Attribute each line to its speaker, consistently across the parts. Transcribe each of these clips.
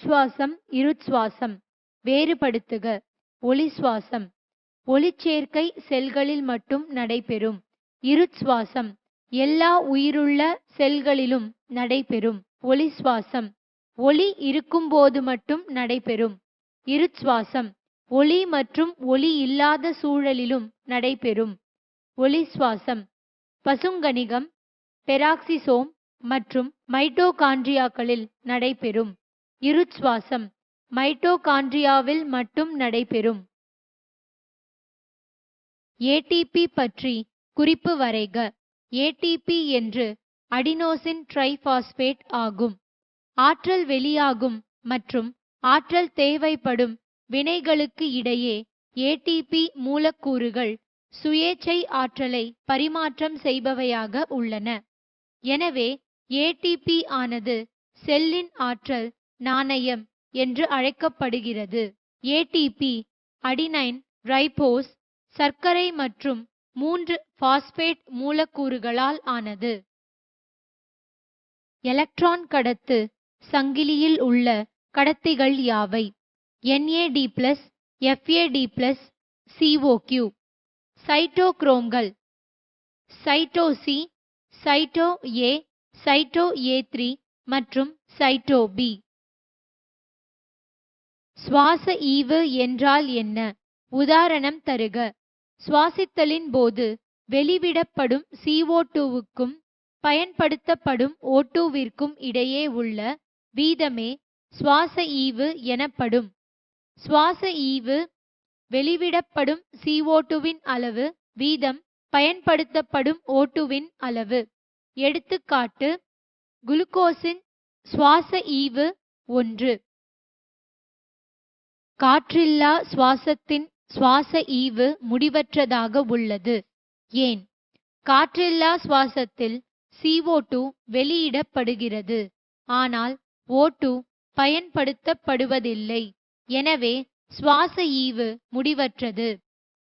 Speaker 1: ஒளிச்சுவாசம் இருட்சுவாசம். வேறுபடுத்துக. ஒளிச்சுவாசம் ஒளிச்சேர்க்கை செல்களில் மட்டும் நடைபெறும். இருட்சுவாசம் எல்லா உயிருள்ள செல்களிலும் நடைபெறும். ஒளிச்சுவாசம் ஒளி இருக்கும்போது மட்டும் நடைபெறும். இருட்சுவாசம் ஒளி மற்றும் ஒளி இல்லாத சூழலிலும் நடைபெறும். ஒளிச்சுவாசம் பசுங்கணிகம், பெராக்சிசோம் மற்றும் மைட்டோகாண்ட்ரியாக்களில் நடைபெறும். இருட்சுவாசம் மைட்டோகாண்ட்ரியாவில் மட்டும் நடைபெறும். ஏடிபி பற்றி குறிப்பு வரைக. ஏடிபி என்று அடினோசின் ட்ரைபாஸ்பேட் ஆகும். ஆற்றல் வெளியாகும் மற்றும் ஆற்றல் தேவைப்படும் வினைகளுக்கு இடையே ஏடிபி மூலக்கூறுகள் சுயேச்சை ஆற்றலை பரிமாற்றம் செய்பவையாக உள்ளன. எனவே ஏடிபி ஆனது செல்லின் ஆற்றல் நாணயம் என்று அழைக்கப்படுகிறது. ஏடிபி அடினைன், ரைபோஸ், சர்க்கரை மற்றும் 3 பாஸ்பேட் மூலக்கூறுகளால் ஆனது. எலக்ட்ரான் கடத்து சங்கிலியில் உள்ள கடத்திகள் யாவை? NAD+, FAD+, COQ. சைட்டோக்ரோம்கள் சைட்டோ சி, சைட்டோ ஏ, சைட்டோ A3 மற்றும் சைட்டோ பி. சுவாச ஈவு என்றால் என்ன? உதாரணம் தருக. சுவாசித்தலின் போது வெளிவிடப்படும் CO2வுக்கும் பயன்படுத்தப்படும் O2விற்கும் இடையே உள்ள வீதமே சுவாச ஈவு எனப்படும். சுவாச ஈவு வெளிவிடப்படும் CO2வின் அளவு வீதம் பயன்படுத்தப்படும் O2வின் அளவு. எடுத்துக்காட்டு: குளுக்கோஸின் சுவாச ஈவு 1. காற்றில்லா சுவாசத்தின் சுவாச ஈவு முடிவற்றதாக உள்ளது. ஏன்? காற்றில்லா சுவாசத்தில் CO2 வெளியிடப்படுகிறது, ஆனால் O2 பயன்படுத்தப்படுவதில்லை. எனவே சுவாச ஈவு முடிவற்றது.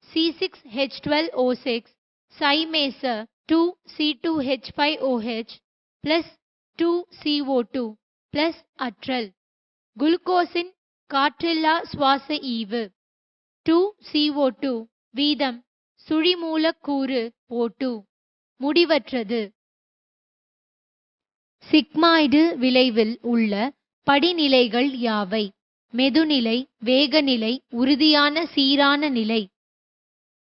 Speaker 1: C6H12O6 சைமேசர் 2C2H5OH plus 2CO2 plus அற்றல். குளுக்கோஸின் காற்றில்லா சுவாச ஈவு 2CO2 வீதம் சுழிமூலக்கூறு O2 முடிவற்றது. சிக்மாய்டு விளைவில் உள்ள படிநிலைகள் யாவை? மெதுநிலை, வேகநிலை, உறுதியான சீரான நிலை.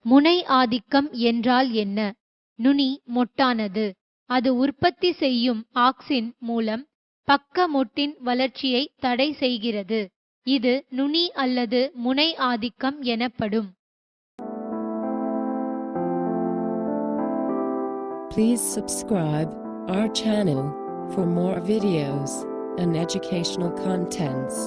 Speaker 1: முனை ஆதிக்கம் என்றால் என்ன? நுனி மொட்டானது. அது உற்பத்தி செய்யும் ஆக்சின் மூலம் பக்க மொட்டின் வளர்ச்சியை தடை செய்கிறது. இது நுனி அல்லது முனை ஆதிக்கம் எனப்படும்.
Speaker 2: Please subscribe our channel for more videos and educational contents.